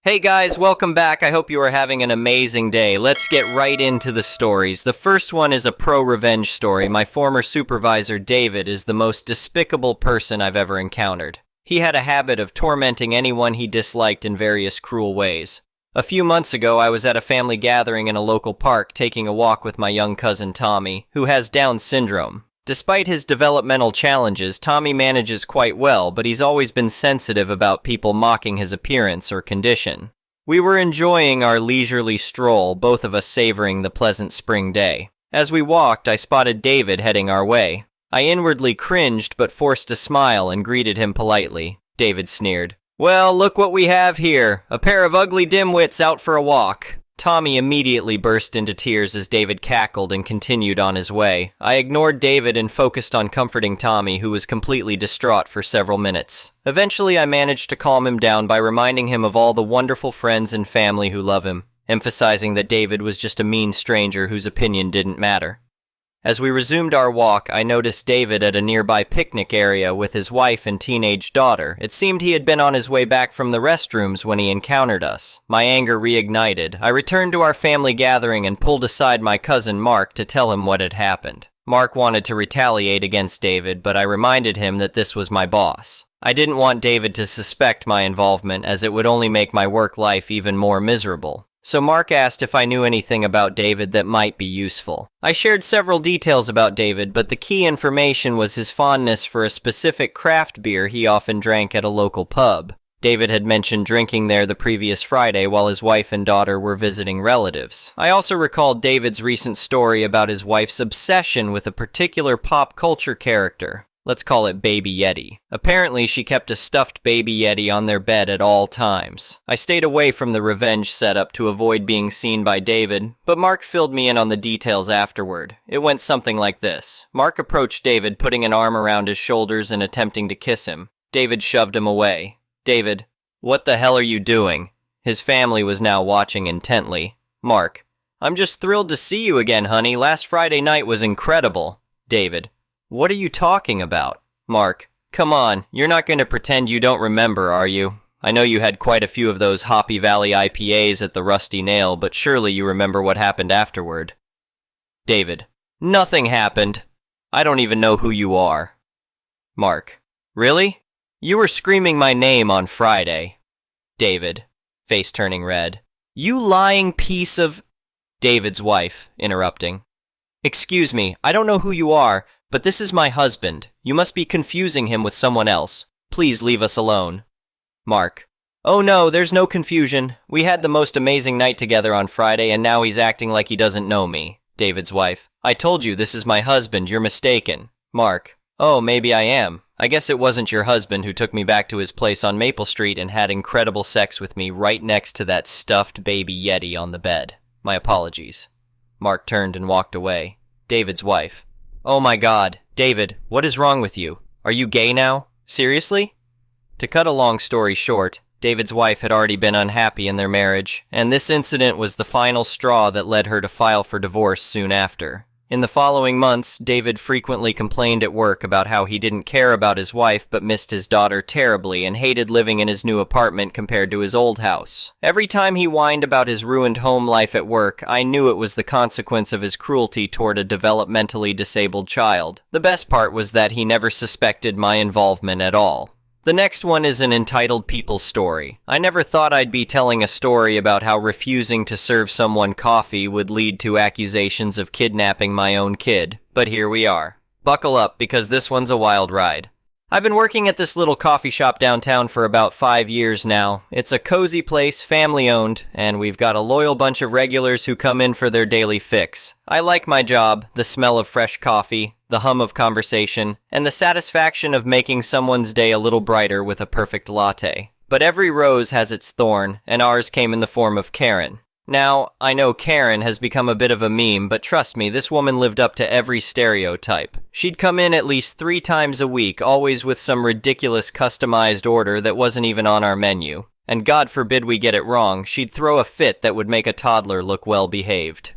Hey guys, welcome back. I hope you are having an amazing day. Let's get right into the stories. The first one is a pro-revenge story. My former supervisor, David, is the most despicable person I've ever encountered. He had a habit of tormenting anyone he disliked in various cruel ways. A few months ago, I was at a family gathering in a local park taking a walk with my young cousin Tommy, who has Down syndrome. Despite his developmental challenges, Tommy manages quite well, but he's always been sensitive about people mocking his appearance or condition. We were enjoying our leisurely stroll, both of us savoring the pleasant spring day. As we walked, I spotted David heading our way. I inwardly cringed but forced a smile and greeted him politely. David sneered, "Well, look what we have here, a pair of ugly dimwits out for a walk." Tommy immediately burst into tears as David cackled and continued on his way. I ignored David and focused on comforting Tommy, who was completely distraught for several minutes. Eventually, I managed to calm him down by reminding him of all the wonderful friends and family who love him, emphasizing that David was just a mean stranger whose opinion didn't matter. As we resumed our walk, I noticed David at a nearby picnic area with his wife and teenage daughter. It seemed he had been on his way back from the restrooms when he encountered us. My anger reignited. I returned to our family gathering and pulled aside my cousin Mark to tell him what had happened. Mark wanted to retaliate against David, but I reminded him that this was my boss. I didn't want David to suspect my involvement, as it would only make my work life even more miserable. So Mark asked if I knew anything about David that might be useful. I shared several details about David, but the key information was his fondness for a specific craft beer he often drank at a local pub. David had mentioned drinking there the previous Friday while his wife and daughter were visiting relatives. I also recalled David's recent story about his wife's obsession with a particular pop culture character. Let's call it Baby Yeti. Apparently, she kept a stuffed Baby Yeti on their bed at all times. I stayed away from the revenge setup to avoid being seen by David, but Mark filled me in on the details afterward. It went something like this. Mark approached David, putting an arm around his shoulders and attempting to kiss him. David shoved him away. "David, what the hell are you doing?" His family was now watching intently. Mark, "I'm just thrilled to see you again, honey. Last Friday night was incredible." David, "What are you talking about?" Mark, "Come on, you're not going to pretend you don't remember, are you? I know you had quite a few of those Hoppy Valley IPAs at the Rusty Nail, but surely you remember what happened afterward." David, "Nothing happened. I don't even know who you are." Mark, "Really? You were screaming my name on Friday." David, face turning red, "You lying piece of—" David's wife, interrupting, "Excuse me, I don't know who you are, but this is my husband. You must be confusing him with someone else. Please leave us alone." Mark, "Oh no, there's no confusion. We had the most amazing night together on Friday and now he's acting like he doesn't know me." David's wife, "I told you this is my husband, you're mistaken." Mark, "Oh, maybe I am. I guess it wasn't your husband who took me back to his place on Maple Street and had incredible sex with me right next to that stuffed Baby Yeti on the bed. My apologies." Mark turned and walked away. David's wife, "Oh my God, David, what is wrong with you? Are you gay now? Seriously?" To cut a long story short, David's wife had already been unhappy in their marriage, and this incident was the final straw that led her to file for divorce soon after. In the following months, David frequently complained at work about how he didn't care about his wife but missed his daughter terribly and hated living in his new apartment compared to his old house. Every time he whined about his ruined home life at work, I knew it was the consequence of his cruelty toward a developmentally disabled child. The best part was that he never suspected my involvement at all. The next one is an entitled people story. I never thought I'd be telling a story about how refusing to serve someone coffee would lead to accusations of kidnapping my own kid, but here we are. Buckle up, because this one's a wild ride. I've been working at this little coffee shop downtown for about 5 years now. It's a cozy place, family-owned, and we've got a loyal bunch of regulars who come in for their daily fix. I like my job, the smell of fresh coffee, the hum of conversation, and the satisfaction of making someone's day a little brighter with a perfect latte. But every rose has its thorn, and ours came in the form of Karen. Now, I know Karen has become a bit of a meme, but trust me, this woman lived up to every stereotype. She'd come in at least 3 times a week, always with some ridiculous customized order that wasn't even on our menu. And God forbid we get it wrong, she'd throw a fit that would make a toddler look well behaved.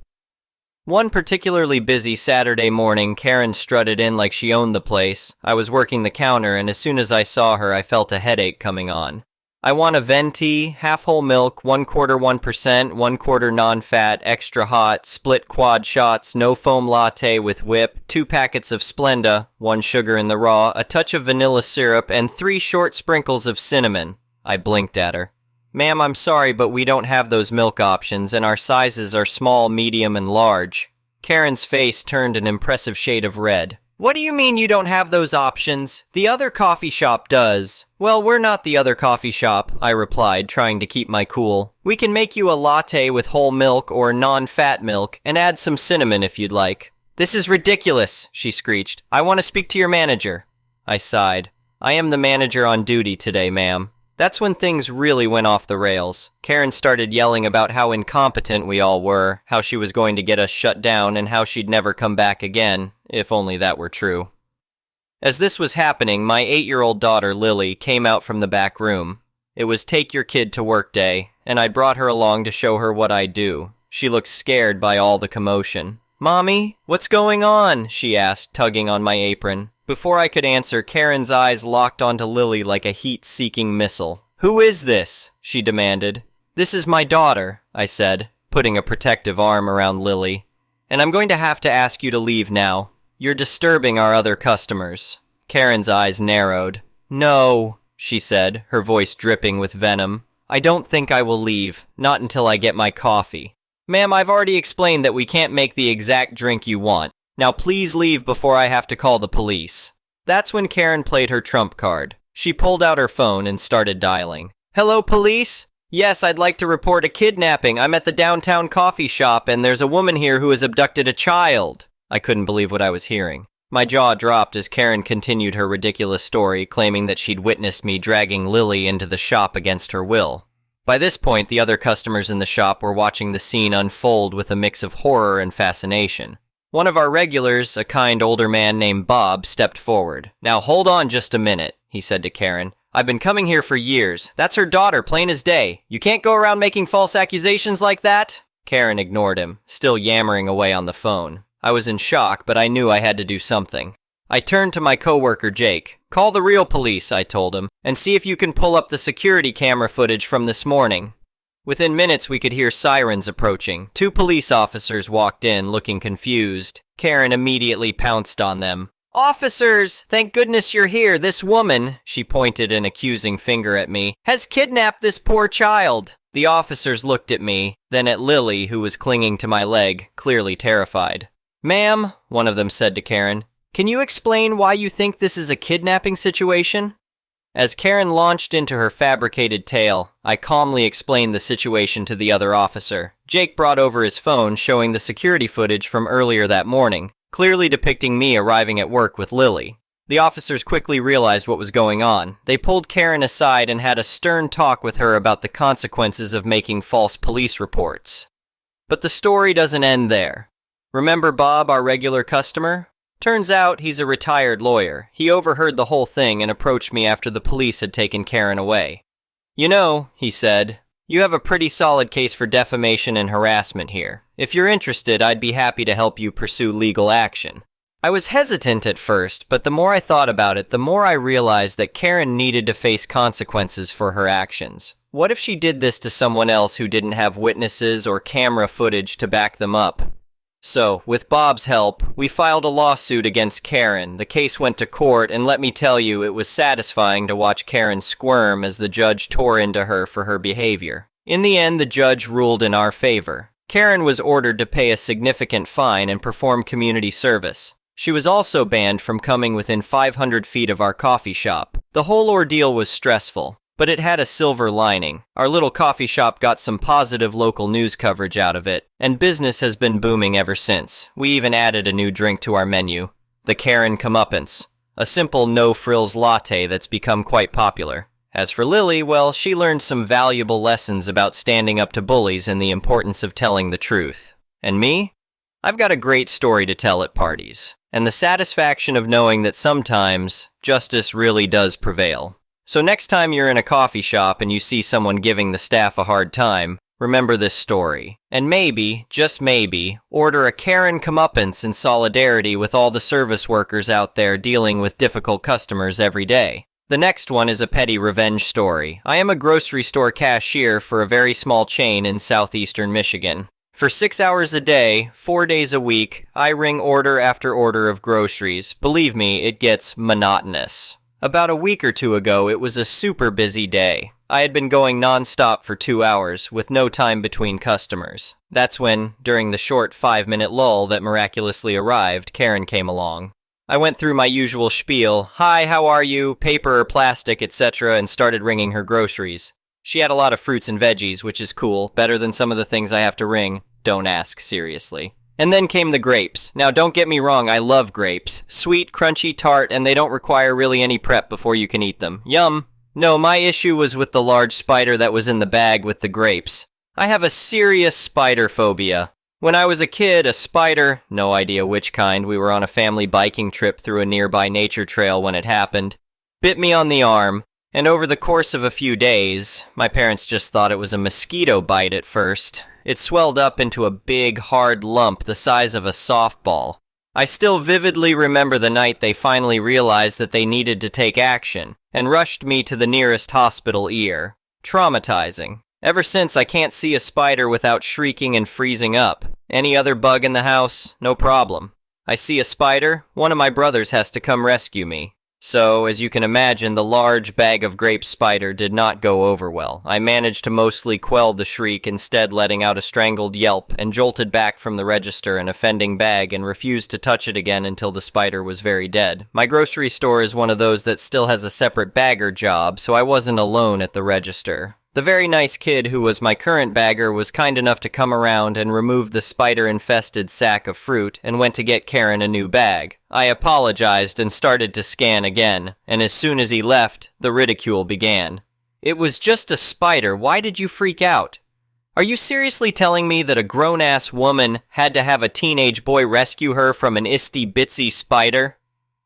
One particularly busy Saturday morning, Karen strutted in like she owned the place. I was working the counter, and as soon as I saw her, I felt a headache coming on. I want a venti, half whole milk, 1/4 1%, 1/4 non-fat, extra hot, split quad shots, no foam latte with whip, 2 packets of Splenda, 1 sugar in the raw, a touch of vanilla syrup, and 3 short sprinkles of cinnamon. I blinked at her. Ma'am, I'm sorry, but we don't have those milk options, and our sizes are small, medium, and large. Karen's face turned an impressive shade of red. What do you mean you don't have those options? The other coffee shop does. Well, we're not the other coffee shop, I replied, trying to keep my cool. We can make you a latte with whole milk or non-fat milk, and add some cinnamon if you'd like. This is ridiculous, she screeched. I want to speak to your manager. I sighed. I am the manager on duty today, ma'am. That's when things really went off the rails. Karen started yelling about how incompetent we all were, how she was going to get us shut down, and how she'd never come back again, if only that were true. As this was happening, my 8-year-old daughter, Lily, came out from the back room. It was take your kid to work day, and I'd brought her along to show her what I do. She looked scared by all the commotion. Mommy, what's going on? She asked, tugging on my apron. Before I could answer, Karen's eyes locked onto Lily like a heat-seeking missile. Who is this? She demanded. This is my daughter, I said, putting a protective arm around Lily. And I'm going to have to ask you to leave now. You're disturbing our other customers. Karen's eyes narrowed. No, she said, her voice dripping with venom. I don't think I will leave, not until I get my coffee. Ma'am, I've already explained that we can't make the exact drink you want. Now please leave before I have to call the police. That's when Karen played her trump card. She pulled out her phone and started dialing. Hello, police? Yes, I'd like to report a kidnapping. I'm at the downtown coffee shop and there's a woman here who has abducted a child. I couldn't believe what I was hearing. My jaw dropped as Karen continued her ridiculous story, claiming that she'd witnessed me dragging Lily into the shop against her will. By this point, the other customers in the shop were watching the scene unfold with a mix of horror and fascination. One of our regulars, a kind older man named Bob, stepped forward. Now hold on just a minute, he said to Karen. I've been coming here for years. That's her daughter, plain as day. You can't go around making false accusations like that. Karen ignored him, still yammering away on the phone. I was in shock, but I knew I had to do something. I turned to my coworker, Jake. Call the real police, I told him, and see if you can pull up the security camera footage from this morning. Within minutes, we could hear sirens approaching. 2 police officers walked in, looking confused. Karen immediately pounced on them. Officers! Thank goodness you're here. This woman, she pointed an accusing finger at me, has kidnapped this poor child. The officers looked at me, then at Lily, who was clinging to my leg, clearly terrified. Ma'am, one of them said to Karen, can you explain why you think this is a kidnapping situation? As Karen launched into her fabricated tale, I calmly explained the situation to the other officer. Jake brought over his phone showing the security footage from earlier that morning, clearly depicting me arriving at work with Lily. The officers quickly realized what was going on. They pulled Karen aside and had a stern talk with her about the consequences of making false police reports. But the story doesn't end there. Remember Bob, our regular customer? Turns out he's a retired lawyer. He overheard the whole thing and approached me after the police had taken Karen away. You know, he said, you have a pretty solid case for defamation and harassment here. If you're interested, I'd be happy to help you pursue legal action. I was hesitant at first, but the more I thought about it, the more I realized that Karen needed to face consequences for her actions. What if she did this to someone else who didn't have witnesses or camera footage to back them up? So, with Bob's help, we filed a lawsuit against Karen. The case went to court, and let me tell you, it was satisfying to watch Karen squirm as the judge tore into her for her behavior. In the end, the judge ruled in our favor. Karen was ordered to pay a significant fine and perform community service. She was also banned from coming within 500 feet of our coffee shop. The whole ordeal was stressful, but it had a silver lining. Our little coffee shop got some positive local news coverage out of it, and business has been booming ever since. We even added a new drink to our menu, the Karen Comeuppance, a simple no-frills latte that's become quite popular. As for Lily, well, she learned some valuable lessons about standing up to bullies and the importance of telling the truth. And me? I've got a great story to tell at parties, and the satisfaction of knowing that sometimes justice really does prevail. So next time you're in a coffee shop and you see someone giving the staff a hard time, remember this story. And maybe, just maybe, order a Karen Comeuppance in solidarity with all the service workers out there dealing with difficult customers every day. The next one is a petty revenge story. I am a grocery store cashier for a very small chain in southeastern Michigan. For 6 hours a day, 4 days a week, I ring order after order of groceries. Believe me, it gets monotonous. About a week or two ago, it was a super busy day. I had been going non-stop for 2 hours, with no time between customers. That's when, during the short 5-minute lull that miraculously arrived, Karen came along. I went through my usual spiel, hi, how are you, paper or plastic, etc., and started ringing her groceries. She had a lot of fruits and veggies, which is cool, better than some of the things I have to ring. Don't ask, seriously. And then came the grapes. Now don't get me wrong, I love grapes. Sweet, crunchy, tart, and they don't require really any prep before you can eat them. Yum! No, my issue was with the large spider that was in the bag with the grapes. I have a serious spider phobia. When I was a kid, a spider, no idea which kind, we were on a family biking trip through a nearby nature trail when it happened, bit me on the arm, and over the course of a few days, my parents just thought it was a mosquito bite at first. It swelled up into a big, hard lump the size of a softball. I still vividly remember the night they finally realized that they needed to take action, and rushed me to the nearest hospital ER. Traumatizing. Ever since, I can't see a spider without shrieking and freezing up. Any other bug in the house? No problem. I see a spider, one of my brothers has to come rescue me. So, as you can imagine, the large bag of grape spider did not go over well. I managed to mostly quell the shriek, instead letting out a strangled yelp, and jolted back from the register an offending bag and refused to touch it again until the spider was very dead. My grocery store is one of those that still has a separate bagger job, so I wasn't alone at the register. The very nice kid who was my current bagger was kind enough to come around and remove the spider-infested sack of fruit and went to get Karen a new bag. I apologized and started to scan again, and as soon as he left, the ridicule began. It was just a spider, why did you freak out? Are you seriously telling me that a grown-ass woman had to have a teenage boy rescue her from an itsy-bitsy spider?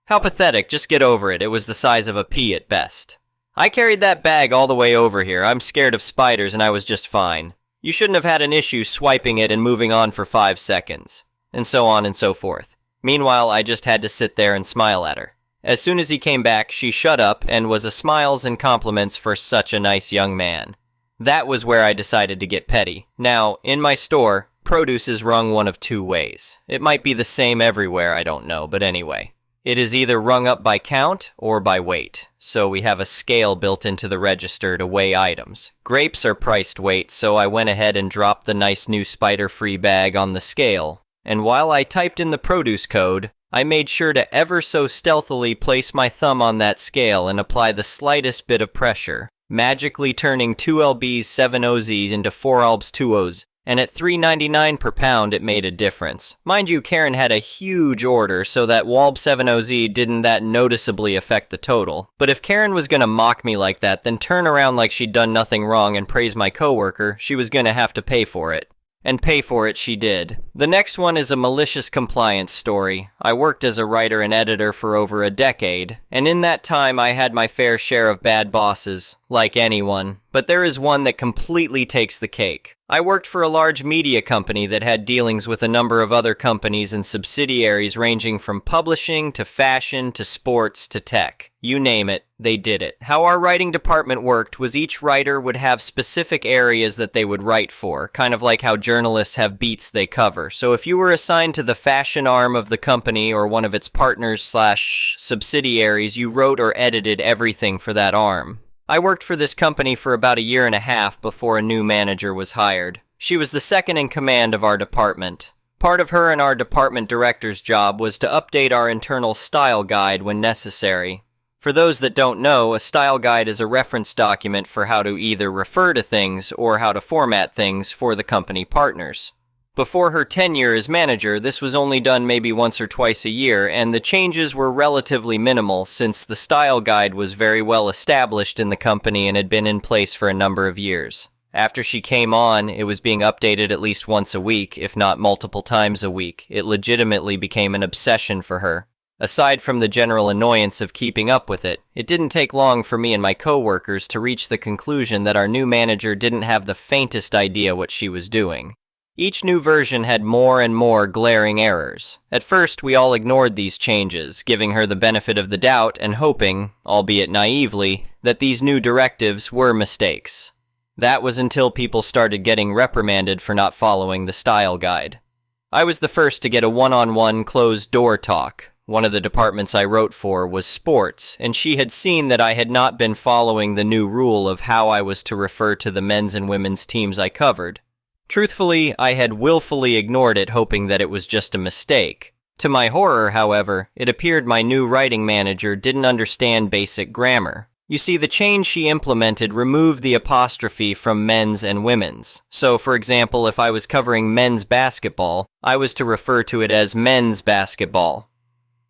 How pathetic, just get over it, it was the size of a pea at best. I carried that bag all the way over here. I'm scared of spiders and I was just fine. You shouldn't have had an issue swiping it and moving on for 5 seconds. And so on and so forth. Meanwhile, I just had to sit there and smile at her. As soon as he came back, she shut up and was a smiles and compliments for such a nice young man. That was where I decided to get petty. Now, in my store, produce is rung one of 2 ways. It might be the same everywhere, I don't know, but anyway. It is either rung up by count or by weight, so we have a scale built into the register to weigh items. Grapes are priced weight, so I went ahead and dropped the nice new spider-free bag on the scale, and while I typed in the produce code, I made sure to ever so stealthily place my thumb on that scale and apply the slightest bit of pressure, magically turning 2 lbs 7 oz into 4 albs 2 oz. And at $3.99 per pound, it made a difference. Mind you, Karen had a huge order, so that Walb 7OZ didn't that noticeably affect the total. But if Karen was gonna mock me like that, then turn around like she'd done nothing wrong and praise my coworker, she was gonna have to pay for it. And pay for it she did. The next one is a malicious compliance story. I worked as a writer and editor for over a decade, and in that time I had my fair share of bad bosses, like anyone. But there is one that completely takes the cake. I worked for a large media company that had dealings with a number of other companies and subsidiaries ranging from publishing to fashion to sports to tech. You name it, they did it. How our writing department worked was each writer would have specific areas that they would write for, kind of like how journalists have beats they cover. So if you were assigned to the fashion arm of the company or one of its partners/subsidiaries, you wrote or edited everything for that arm. I worked for this company for about a year and a half before a new manager was hired. She was the second in command of our department. Part of her and our department director's job was to update our internal style guide when necessary. For those that don't know, a style guide is a reference document for how to either refer to things or how to format things for the company partners. Before her tenure as manager, this was only done maybe once or twice a year, and the changes were relatively minimal since the style guide was very well established in the company and had been in place for a number of years. After she came on, it was being updated at least once a week, if not multiple times a week. It legitimately became an obsession for her. Aside from the general annoyance of keeping up with it, it didn't take long for me and my coworkers to reach the conclusion that our new manager didn't have the faintest idea what she was doing. Each new version had more and more glaring errors. At first, we all ignored these changes, giving her the benefit of the doubt and hoping, albeit naively, that these new directives were mistakes. That was until people started getting reprimanded for not following the style guide. I was the first to get a one-on-one closed-door talk. One of the departments I wrote for was sports, and she had seen that I had not been following the new rule of how I was to refer to the men's and women's teams I covered. Truthfully, I had willfully ignored it, hoping that it was just a mistake. To my horror, however, it appeared my new writing manager didn't understand basic grammar. You see, the change she implemented removed the apostrophe from men's and women's. So, for example, if I was covering men's basketball, I was to refer to it as men's basketball.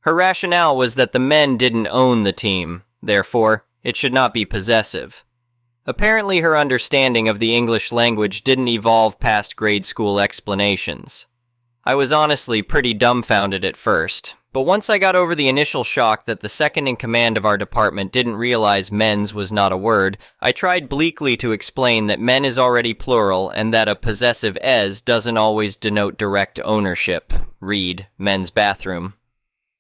Her rationale was that the men didn't own the team, therefore, it should not be possessive. Apparently, her understanding of the English language didn't evolve past grade school explanations. I was honestly pretty dumbfounded at first, but once I got over the initial shock that the second in command of our department didn't realize men's was not a word, I tried bleakly to explain that men is already plural and that a possessive es doesn't always denote direct ownership. Read, men's bathroom.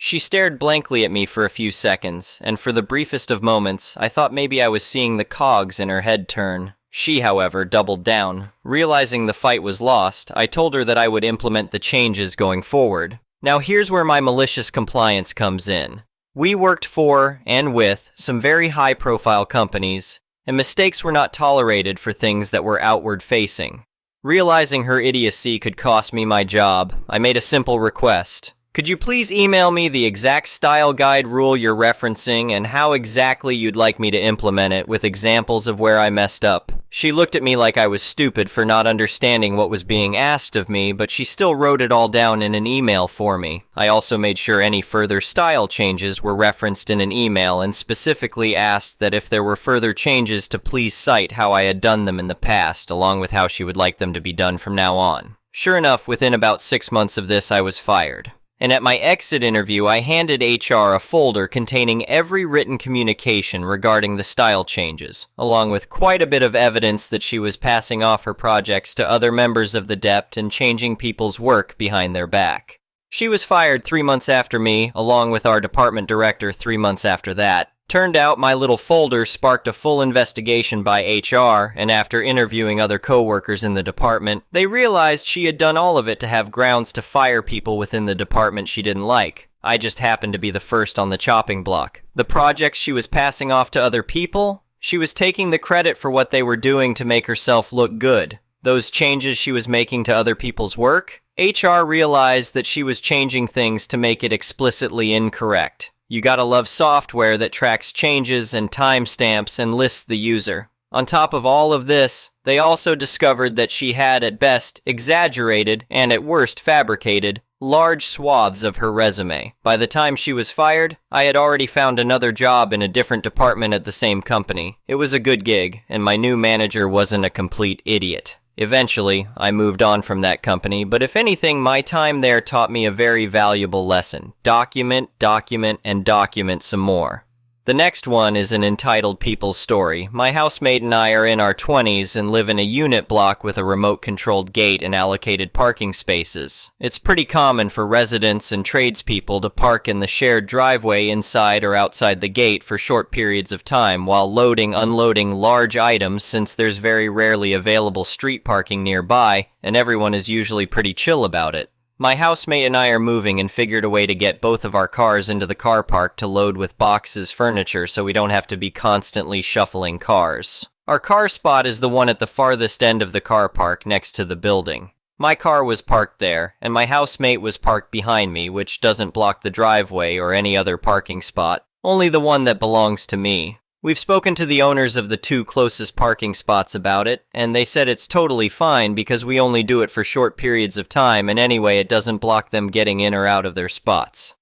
She stared blankly at me for a few seconds, and for the briefest of moments, I thought maybe I was seeing the cogs in her head turn. She, however, doubled down. Realizing the fight was lost, I told her that I would implement the changes going forward. Now here's where my malicious compliance comes in. We worked for, and with, some very high-profile companies, and mistakes were not tolerated for things that were outward-facing. Realizing her idiocy could cost me my job, I made a simple request. Could you please email me the exact style guide rule you're referencing and how exactly you'd like me to implement it with examples of where I messed up? She looked at me like I was stupid for not understanding what was being asked of me, but she still wrote it all down in an email for me. I also made sure any further style changes were referenced in an email and specifically asked that if there were further changes to please cite how I had done them in the past, along with how she would like them to be done from now on. Sure enough, within about 6 months of this, I was fired. And at my exit interview, I handed HR a folder containing every written communication regarding the style changes, along with quite a bit of evidence that she was passing off her projects to other members of the DEPT and changing people's work behind their back. She was fired 3 months after me, along with our department director 3 months after that. Turned out my little folder sparked a full investigation by HR, and after interviewing other coworkers in the department, they realized she had done all of it to have grounds to fire people within the department she didn't like. I just happened to be the first on the chopping block. The projects she was passing off to other people, she was taking the credit for what they were doing to make herself look good. Those changes she was making to other people's work, HR realized that she was changing things to make it explicitly incorrect. You gotta love software that tracks changes and timestamps and lists the user. On top of all of this, they also discovered that she had, at best, exaggerated, and at worst fabricated, large swaths of her resume. By the time she was fired, I had already found another job in a different department at the same company. It was a good gig, and my new manager wasn't a complete idiot. Eventually, I moved on from that company, but if anything, my time there taught me a very valuable lesson. Document, document, and document some more. The next one is an entitled people's story. My housemate and I are in our 20s and live in a unit block with a remote-controlled gate and allocated parking spaces. It's pretty common for residents and tradespeople to park in the shared driveway inside or outside the gate for short periods of time while loading, unloading large items since there's very rarely available street parking nearby, and everyone is usually pretty chill about it. My housemate and I are moving and figured a way to get both of our cars into the car park to load with boxes furniture so we don't have to be constantly shuffling cars. Our car spot is the one at the farthest end of the car park next to the building. My car was parked there, and my housemate was parked behind me, which doesn't block the driveway or any other parking spot, only the one that belongs to me. We've spoken to the owners of the 2 closest parking spots about it, and they said it's totally fine because we only do it for short periods of time, and anyway it doesn't block them getting in or out of their spots.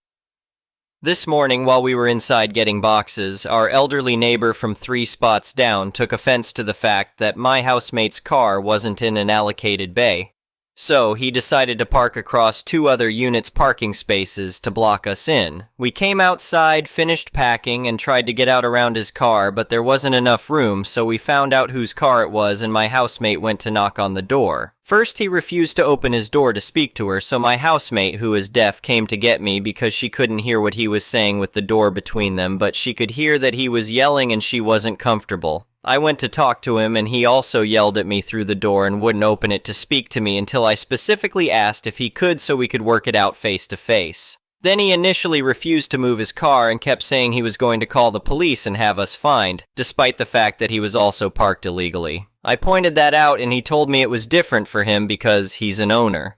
This morning, while we were inside getting boxes, our elderly neighbor from 3 spots down took offense to the fact that my housemate's car wasn't in an allocated bay. So he decided to park across 2 other units' parking spaces to block us in. We came outside, finished packing, and tried to get out around his car, but there wasn't enough room, so we found out whose car it was and my housemate went to knock on the door. First, he refused to open his door to speak to her, so my housemate, who is deaf, came to get me because she couldn't hear what he was saying with the door between them, but she could hear that he was yelling and she wasn't comfortable. I went to talk to him and he also yelled at me through the door and wouldn't open it to speak to me until I specifically asked if he could so we could work it out face to face. Then he initially refused to move his car and kept saying he was going to call the police and have us fined, despite the fact that he was also parked illegally. I pointed that out and he told me it was different for him because he's an owner.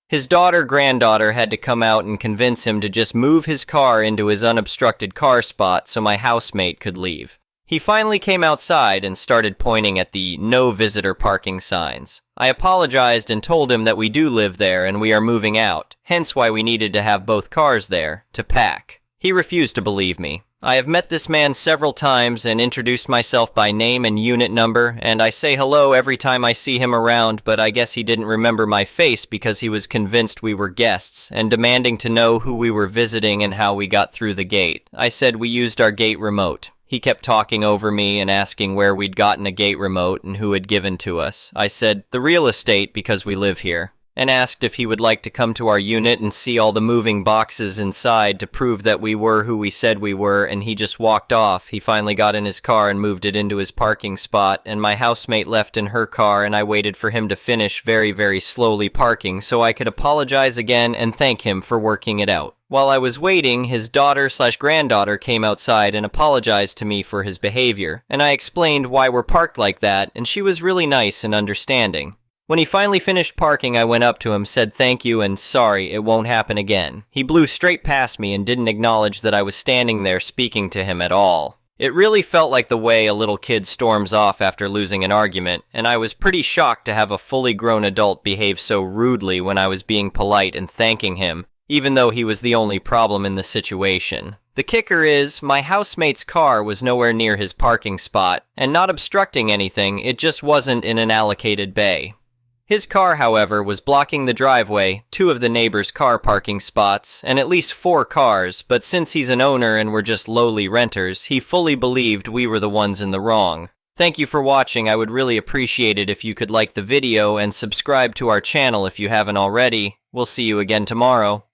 His granddaughter had to come out and convince him to just move his car into his unobstructed car spot so my housemate could leave. He finally came outside and started pointing at the no visitor parking signs. I apologized and told him that we do live there and we are moving out, hence why we needed to have both cars there, to pack. He refused to believe me. I have met this man several times and introduced myself by name and unit number, and I say hello every time I see him around, but I guess he didn't remember my face because he was convinced we were guests and demanding to know who we were visiting and how we got through the gate. I said we used our gate remote. He kept talking over me and asking where we'd gotten a gate remote and who had given to us. I said, the real estate because we live here, and asked if he would like to come to our unit and see all the moving boxes inside to prove that we were who we said we were, and he just walked off. He finally got in his car and moved it into his parking spot, and my housemate left in her car, and I waited for him to finish very, very slowly parking so I could apologize again and thank him for working it out. While I was waiting, his daughter/granddaughter came outside and apologized to me for his behavior, and I explained why we're parked like that, and she was really nice and understanding. When he finally finished parking, I went up to him, said thank you and sorry, it won't happen again. He blew straight past me and didn't acknowledge that I was standing there speaking to him at all. It really felt like the way a little kid storms off after losing an argument, and I was pretty shocked to have a fully grown adult behave so rudely when I was being polite and thanking him, even though he was the only problem in the situation. The kicker is, my housemate's car was nowhere near his parking spot, and not obstructing anything, it just wasn't in an allocated bay. His car, however, was blocking the driveway, 2 of the neighbors' car parking spots, and at least 4 cars, but since he's an owner and we're just lowly renters, he fully believed we were the ones in the wrong. Thank you for watching. I would really appreciate it if you could like the video and subscribe to our channel if you haven't already. We'll see you again tomorrow.